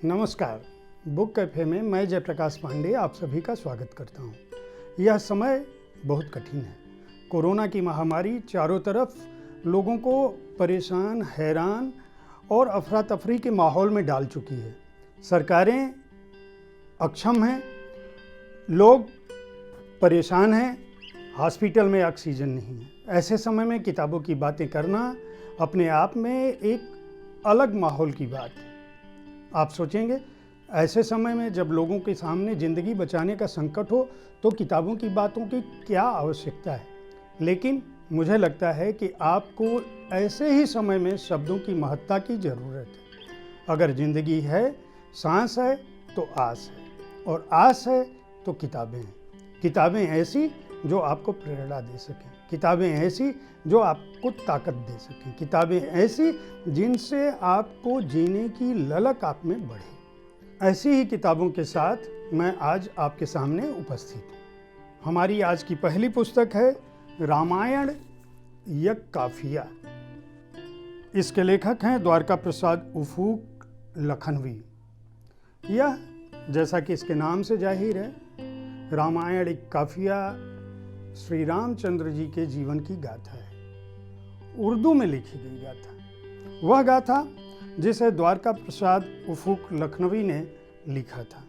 नमस्कार। Book cafe में मैं जयप्रकाश पांडे आप सभी का स्वागत करता हूं। यह समय बहुत कठिन है। कोरोना की महामारी चारों तरफ लोगों को परेशान, हैरान और अफरा तफरी के माहौल में डाल चुकी है। सरकारें अक्षम हैं, लोग परेशान हैं, हॉस्पिटल में ऑक्सीजन नहीं है। ऐसे समय में किताबों की बातें करना अपने आप में एक अलग माहौल की बात है। आप सोचेंगे, ऐसे समय में जब लोगों के सामने ज़िंदगी बचाने का संकट हो तो किताबों की बातों की क्या आवश्यकता है। लेकिन मुझे लगता है कि आपको ऐसे ही समय में शब्दों की महत्ता की ज़रूरत है। अगर ज़िंदगी है, सांस है तो आस है, और आस है तो किताबें हैं। किताबें ऐसी जो आपको प्रेरणा दे सकें, किताबें ऐसी जो आपको ताकत दे सकें, किताबें ऐसी जिनसे आपको जीने की ललक आप में बढ़े। ऐसी ही किताबों के साथ मैं आज आपके सामने उपस्थित हूँ। हमारी आज की पहली पुस्तक है रामायण एक काफिया। इसके लेखक हैं द्वारका प्रसाद उफुक लखनवी। यह, जैसा कि इसके नाम से जाहिर है, रामायण एक काफिया श्री रामचंद्र जी के जीवन की गाथा है। उर्दू में लिखी गई गाथा, वह गाथा जिसे द्वारका प्रसाद उफुक लखनवी ने लिखा था।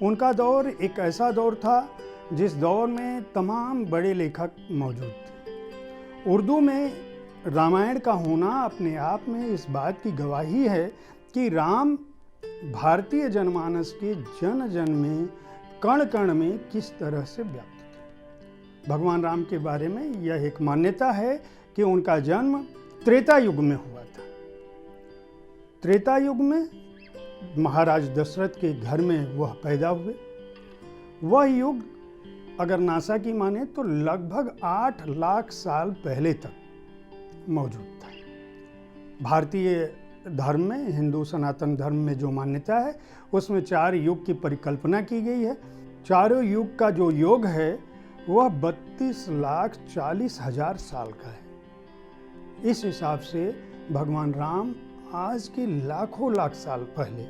उनका दौर एक ऐसा दौर था जिस दौर में तमाम बड़े लेखक मौजूद थे। उर्दू में रामायण का होना अपने आप में इस बात की गवाही है कि राम भारतीय जनमानस के जन जन में, कण कण में किस तरह से व्याप्त थे। भगवान राम के बारे में यह एक मान्यता है कि उनका जन्म त्रेता युग में हुआ था। त्रेता युग में महाराज दशरथ के घर में वह पैदा हुए। वह युग अगर नासा की माने तो लगभग 8 लाख साल पहले तक मौजूद था। भारतीय धर्म में, हिंदू सनातन धर्म में जो मान्यता है उसमें 4 युग की परिकल्पना की गई है। चारों युग का जो योग है वह 32,40,000 साल का है। इस हिसाब से भगवान राम आज के लाखों लाख साल पहले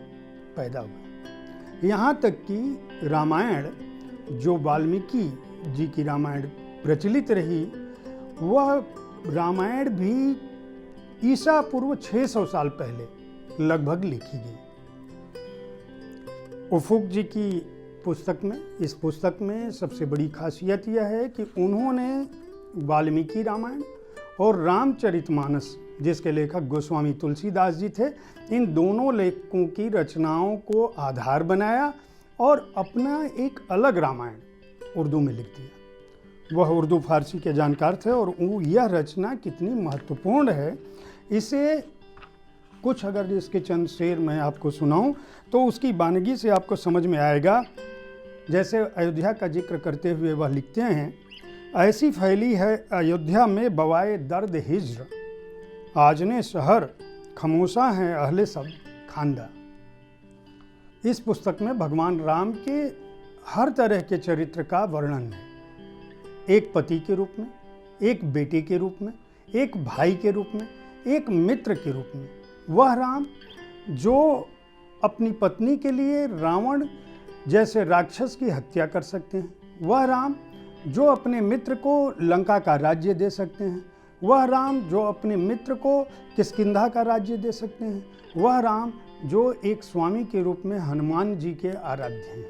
पैदा हुए। यहाँ तक कि रामायण, जो वाल्मीकि जी की रामायण प्रचलित रही, वह रामायण भी ईसा पूर्व 600 साल पहले लगभग लिखी गई। उफुक जी की पुस्तक में, इस पुस्तक में सबसे बड़ी खासियत यह है कि उन्होंने वाल्मीकि रामायण और रामचरितमानस, जिसके लेखक गोस्वामी तुलसीदास जी थे, इन दोनों लेखकों की रचनाओं को आधार बनाया और अपना एक अलग रामायण उर्दू में लिख दिया। वह उर्दू फारसी के जानकार थे और यह रचना कितनी महत्वपूर्ण है, इसे कुछ अगर इसके चंद शेर मैं आपको सुनाऊं तो उसकी बानगी से आपको समझ में आएगा। जैसे अयोध्या का जिक्र करते हुए वह लिखते हैं, ऐसी फैली है अयोध्या में बवाए दर्द हिज्र, आजने शहर खमोशा हैं अहले सब खानदा। इस पुस्तक में भगवान राम के हर तरह के चरित्र का वर्णन है। एक पति के रूप में, एक बेटे के रूप में, एक भाई के रूप में, एक मित्र के रूप में। वह राम जो अपनी पत्नी के लिए रावण जैसे राक्षस की हत्या कर सकते हैं, वह राम जो अपने मित्र को लंका का राज्य दे सकते हैं, वह राम जो अपने मित्र को किष्किंधा का राज्य दे सकते हैं, वह राम जो एक स्वामी के रूप में हनुमान जी के आराध्य हैं।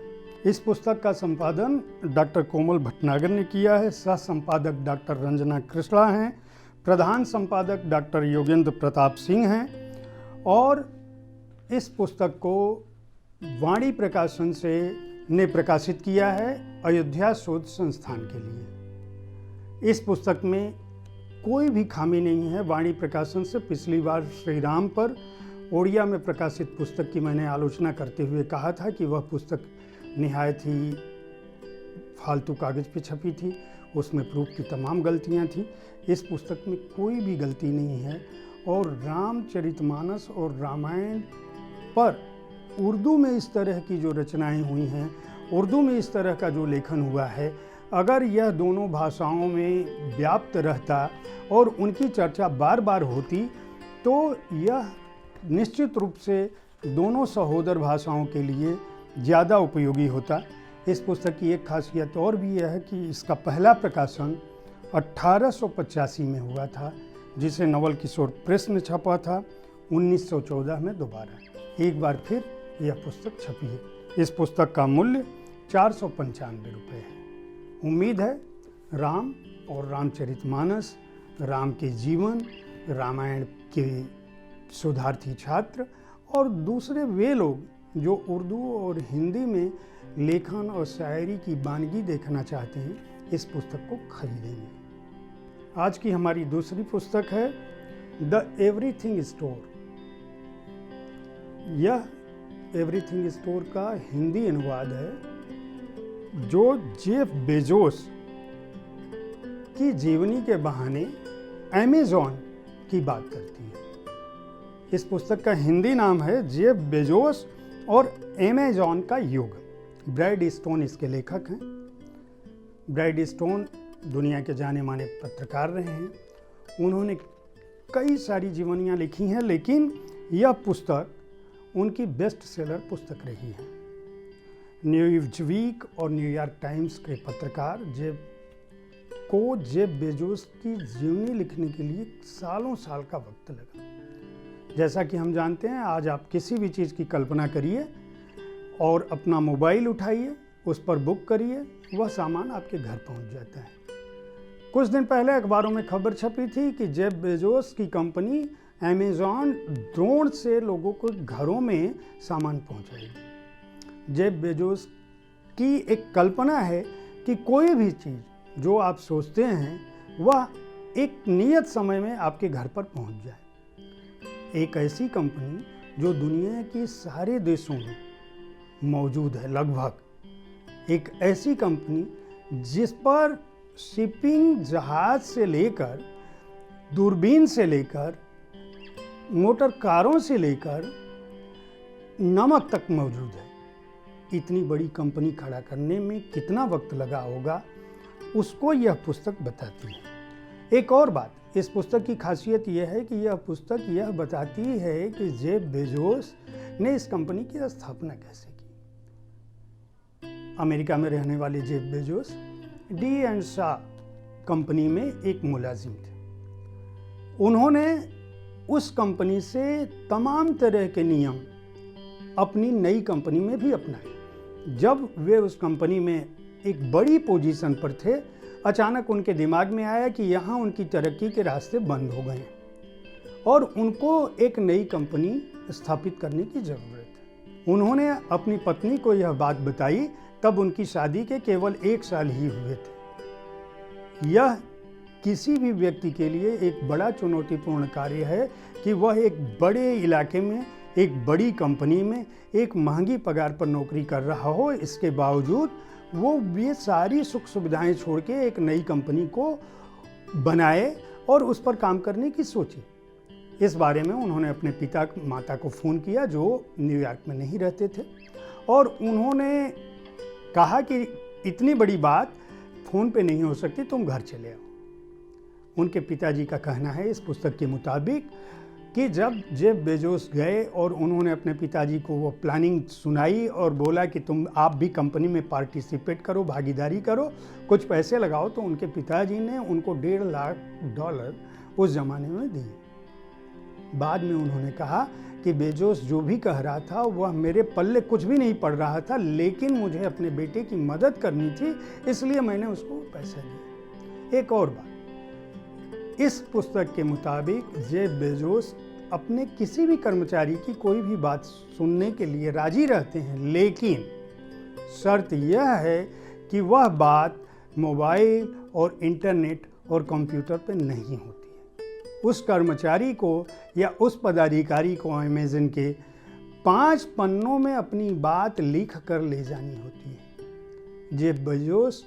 इस पुस्तक का संपादन डॉक्टर कोमल भटनागर ने किया है। सह संपादक डॉक्टर रंजना कृष्णा हैं, प्रधान संपादक डॉक्टर योगेंद्र प्रताप सिंह हैं, और इस पुस्तक को वाणी प्रकाशन ने प्रकाशित किया है अयोध्या शोध संस्थान के लिए। इस पुस्तक में कोई भी खामी नहीं है। वाणी प्रकाशन से पिछली बार श्री राम पर ओडिया में प्रकाशित पुस्तक की मैंने आलोचना करते हुए कहा था कि वह पुस्तक निहायत ही फालतू कागज़ पे छपी थी, उसमें प्रूफ की तमाम गलतियां थी। इस पुस्तक में कोई भी गलती नहीं है, और रामचरितमानस और रामायण पर उर्दू में इस तरह की जो रचनाएं हुई हैं, उर्दू में इस तरह का जो लेखन हुआ है, अगर यह दोनों भाषाओं में व्याप्त रहता और उनकी चर्चा बार बार होती तो यह निश्चित रूप से दोनों सहोदर भाषाओं के लिए ज़्यादा उपयोगी होता। इस पुस्तक की एक खासियत और भी यह है कि इसका पहला प्रकाशन 1885 में हुआ था, जिसे नवल किशोर प्रेस में छपा था। 1914 में दोबारा एक बार फिर यह पुस्तक छपी है। इस पुस्तक का मूल्य 495 रुपये है। उम्मीद है राम और रामचरितमानस, राम के जीवन, रामायण के शोधार्थी छात्र और दूसरे वे लोग जो उर्दू और हिंदी में लेखन और शायरी की वानगी देखना चाहते हैं, इस पुस्तक को खरीदेंगे। आज की हमारी दूसरी पुस्तक है द एवरीथिंग स्टोर। यह एवरीथिंग स्टोर का हिंदी अनुवाद है, जो जेफ बेजोस की जीवनी के बहाने अमेज़न की बात करती है। इस पुस्तक का हिंदी नाम है जेफ बेजोस और अमेज़न का युग। ब्रैड ईस्टन इसके लेखक हैं। ब्रैड ईस्टन दुनिया के जाने माने पत्रकार रहे हैं। उन्होंने कई सारी जीवनियाँ लिखी हैं, लेकिन यह पुस्तक उनकी बेस्ट सेलर पुस्तक रही है। न्यूज़वीक और न्यूयॉर्क टाइम्स के पत्रकार जेफ बेजोस की जीवनी लिखने के लिए सालों साल का वक्त लगा। जैसा कि हम जानते हैं, आज आप किसी भी चीज़ की कल्पना करिए और अपना मोबाइल उठाइए, उस पर बुक करिए, वह सामान आपके घर पहुंच जाता है। कुछ दिन पहले अखबारों में खबर छपी थी कि जेफ बेजोस की कंपनी अमेज़न ड्रोन से लोगों को घरों में सामान पहुंचाएगी। जेफ बेजोस की एक कल्पना है कि कोई भी चीज़ जो आप सोचते हैं वह एक नियत समय में आपके घर पर पहुंच जाए। एक ऐसी कंपनी जो दुनिया के सारे देशों में मौजूद है लगभग। एक ऐसी कंपनी जिस पर शिपिंग जहाज से लेकर, दूरबीन से लेकर, मोटर कारों से लेकर नमक तक मौजूद है। इतनी बड़ी कंपनी खड़ा करने में कितना वक्त लगा होगा, उसको यह पुस्तक बताती है। एक और बात, इस पुस्तक की खासियत यह है कि यह पुस्तक यह बताती है कि जेफ बेजोस ने इस कंपनी की स्थापना कैसे की। अमेरिका में रहने वाले जेफ बेजोस D&Shaw कंपनी में एक मुलाजिम थे। उन्होंने उस कंपनी से तमाम तरह के नियम अपनी नई कंपनी में भी अपनाए। जब वे उस कंपनी में एक बड़ी पोजीशन पर थे, अचानक उनके दिमाग में आया कि यहाँ उनकी तरक्की के रास्ते बंद हो गए और उनको एक नई कंपनी स्थापित करने की ज़रूरत है। उन्होंने अपनी पत्नी को यह बात बताई, तब उनकी शादी के केवल 1 साल ही हुए थे। यह किसी भी व्यक्ति के लिए एक बड़ा चुनौतीपूर्ण कार्य है कि वह एक बड़े इलाके में, एक बड़ी कंपनी में, एक महंगी पगार पर नौकरी कर रहा हो, इसके बावजूद वो ये सारी सुख सुविधाएं छोड़ के एक नई कंपनी को बनाए और उस पर काम करने की सोची। इस बारे में उन्होंने अपने पिता माता को फ़ोन किया, जो न्यूयॉर्क में नहीं रहते थे, और उन्होंने कहा कि इतनी बड़ी बात फ़ोन पे नहीं हो सकती, तुम घर चले आओ। उनके पिताजी का कहना है इस पुस्तक के मुताबिक कि जब जेफ बेजोस गए और उन्होंने अपने पिताजी को वो प्लानिंग सुनाई और बोला कि आप भी कंपनी में पार्टिसिपेट करो, भागीदारी करो, कुछ पैसे लगाओ, तो उनके पिताजी ने उनको $1.5 लाख उस ज़माने में दिए। बाद में उन्होंने कहा कि बेजोस जो भी कह रहा था वह मेरे पल्ले कुछ भी नहीं पड़ रहा था, लेकिन मुझे अपने बेटे की मदद करनी थी, इसलिए मैंने उसको पैसे दिए। एक और बात, इस पुस्तक के मुताबिक जेफ बेजोस अपने किसी भी कर्मचारी की कोई भी बात सुनने के लिए राजी रहते हैं, लेकिन शर्त यह है कि वह बात मोबाइल और इंटरनेट और कंप्यूटर पर नहीं होती है। उस कर्मचारी को या उस पदाधिकारी को अमेज़न के 5 पन्नों में अपनी बात लिख कर ले जानी होती है। जेफ बेजोस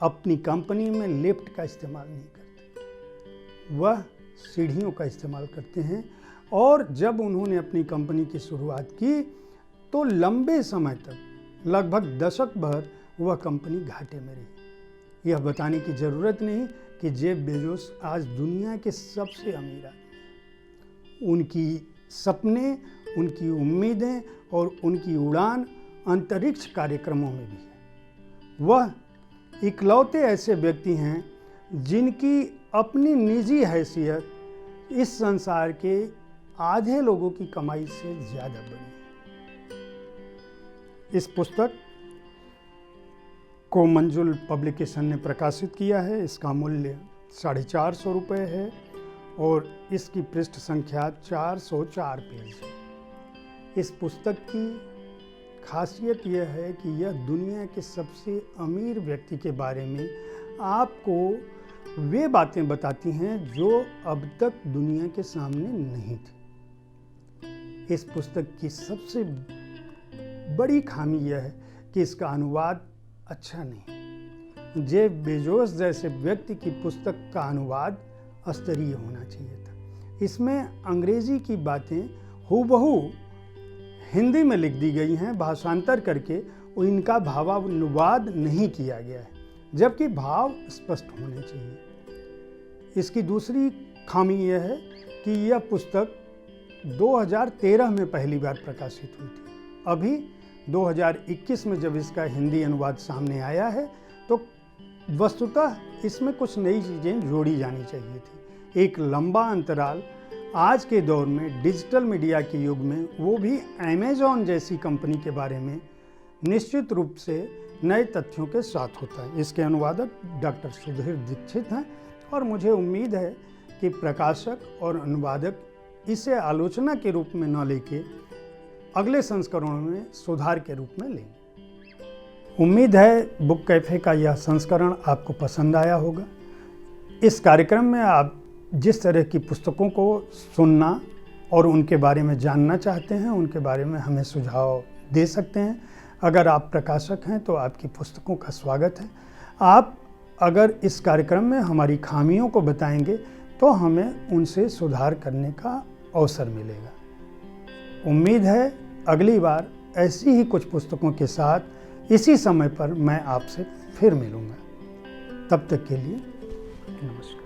अपनी कंपनी में लिफ्ट का इस्तेमाल नहीं करते, वह सीढ़ियों का इस्तेमाल करते हैं। और जब उन्होंने अपनी कंपनी की शुरुआत की तो लंबे समय तक, लगभग दशक भर, वह कंपनी घाटे में रही। यह बताने की ज़रूरत नहीं कि जेफ बेजोस आज दुनिया के सबसे अमीर आदमी हैं। उनकी सपने उनकी उम्मीदें और उनकी उड़ान अंतरिक्ष कार्यक्रमों में भी है। वह इकलौते ऐसे व्यक्ति हैं जिनकी अपनी निजी हैसियत इस संसार के आधे लोगों की कमाई से ज़्यादा बड़ी है। इस पुस्तक को मंजुल पब्लिकेशन ने प्रकाशित किया है। इसका मूल्य 450 रुपये है और इसकी पृष्ठ संख्या 404 पेज है। इस पुस्तक की खासियत यह है कि यह दुनिया के सबसे अमीर व्यक्ति के बारे में आपको वे बातें बताती हैं जो अब तक दुनिया के सामने नहीं थी। इस पुस्तक की सबसे बड़ी खामी यह है कि इसका अनुवाद अच्छा नहीं। जेफ बेजोस जैसे व्यक्ति की पुस्तक का अनुवाद स्तरीय होना चाहिए था। इसमें अंग्रेजी की बातें हूबहू हिंदी में लिख दी गई हैं, भाषांतर करके इनका भावानुवाद नहीं किया गया है, जबकि भाव स्पष्ट होने चाहिए। इसकी दूसरी खामी यह है कि यह पुस्तक 2013 में पहली बार प्रकाशित हुई थी। अभी 2021 में जब इसका हिंदी अनुवाद सामने आया है तो वस्तुतः इसमें कुछ नई चीज़ें जोड़ी जानी चाहिए थी। एक लंबा अंतराल आज के दौर में डिजिटल मीडिया के युग में, वो भी अमेज़ॉन जैसी कंपनी के बारे में निश्चित रूप से नए तथ्यों के साथ होता है। इसके अनुवादक डॉक्टर सुधीर दीक्षित हैं और मुझे उम्मीद है कि प्रकाशक और अनुवादक इसे आलोचना के रूप में न लेके अगले संस्करणों में सुधार के रूप में लेंगे। उम्मीद है बुक कैफ़े का यह संस्करण आपको पसंद आया होगा। इस कार्यक्रम में आप जिस तरह की पुस्तकों को सुनना और उनके बारे में जानना चाहते हैं, उनके बारे में हमें सुझाव दे सकते हैं। अगर आप प्रकाशक हैं तो आपकी पुस्तकों का स्वागत है। आप अगर इस कार्यक्रम में हमारी खामियों को बताएंगे तो हमें उनसे सुधार करने का अवसर मिलेगा। उम्मीद है अगली बार ऐसी ही कुछ पुस्तकों के साथ इसी समय पर मैं आपसे फिर मिलूँगा। तब तक के लिए नमस्कार।